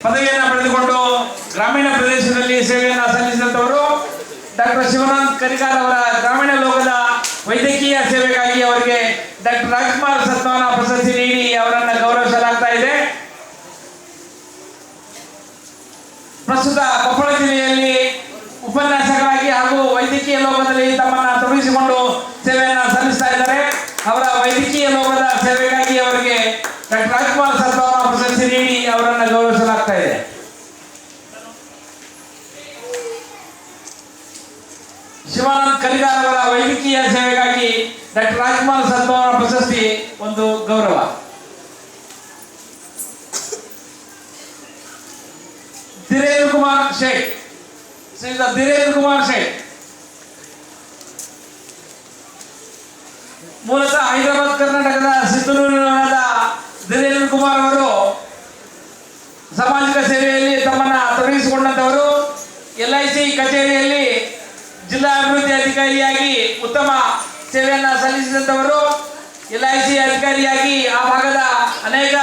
ಪದವಿಯನ್ನು ಪಡೆದುಕೊಂಡು ಗ್ರಾಮೀಣ ಪ್ರದೇಶದಲ್ಲಿ ಸೇವೆಯನ್ನು ಸಲ್ಲಿಸಿದಂತವರು ಡಾಕ್ಟರ್ ಶಿವನಾಥ್ ಕರಿಗಾರ್ ಅವರ ಗ್ರಾಮೀಣ ಲೋಕದ ವೈದ್ಯಕೀಯ ಸೇವೆಗಾಗಿ ಅವರಿಗೆ ಡಾಕ್ಟರ್ ರಾಜ್ಕುಮಾರ್ ಸತ್ಮಾನ ಪ್ರಶಸ್ತಿ ನೀಡಿ ಅವರನ್ನು ಗೌರವಿಸಲಾಗ್ತಾ ಇದೆ. ಪ್ರಸ್ತುತ ಕೊಪ್ಪಳ ಜಿಲ್ಲೆಯಲ್ಲಿ ಉಪನ್ಯಾಸಕರಾಗಿ ಹಾಗೂ ವೈದ್ಯಕೀಯ ಲೋಕದಲ್ಲಿ ತಮ್ಮನ್ನು ತೊಡಗಿಸಿಕೊಂಡು ಸೇವೆಯನ್ನು ಸಲ್ಲಿಸ್ತಾ ಇದ್ದಾರೆ. ಅವರ ವೈದ್ಯಕೀಯ ಲೋಕದ ಸೇವೆಗಾಗಿ ಅವರಿಗೆ ಡಾಕ್ಟರ್ ರಾಜ್ಕುಮಾರ್ ಸತ್ಮಾನ ಪ್ರಶಸ್ತಿ ನೀಡಿ ಅವರನ್ನು ಗೌರವಿಸಲಾಗ್ತಾ ಇದೆ. ಶಿವಾನಂದ್ ಕರಿಗಾರ್ ಅವರ ವೈದ್ಯಕೀಯ ಸೇವೆಗಾಗಿ ಡಾಕ್ಟರ್ ರಾಜ್ಕುಮಾರ್ ಸತ್ಮಾನ ಪ್ರಶಸ್ತಿ ಒಂದು ಗೌರವ. ಧೀರೇಂದ್ರ ಕುಮಾರ್ ಶೇಖ್, ಶ್ರೀಯುತ ಧೀರೇಂದ್ರ ಕುಮಾರ್ ಶೇಖ್ ಮೂಲತಃ ಹೈದರಾಬಾದ್ ಕರ್ನಾಟಕದ ಸಿದ್ದನೂರಿನ ಧೀರೇಂದ್ರ ಕುಮಾರ್ ಅವರು ಸಾಮಾಜಿಕ ಸೇವೆಯಲ್ಲಿ ತಮ್ಮನ್ನು ತೊಡಗಿಸಿಕೊಂಡಂತವರು. LIC ಕಚೇರಿಯಲ್ಲಿ ಜಿಲ್ಲಾ ಅಭಿವೃದ್ಧಿ ಅಧಿಕಾರಿಯಾಗಿ ಉತ್ತಮ ಸೇವೆಯನ್ನು ಸಲ್ಲಿಸಿದಂತವರು. LIC ಅಧಿಕಾರಿಯಾಗಿ ಆ ಭಾಗದ ಅನೇಕ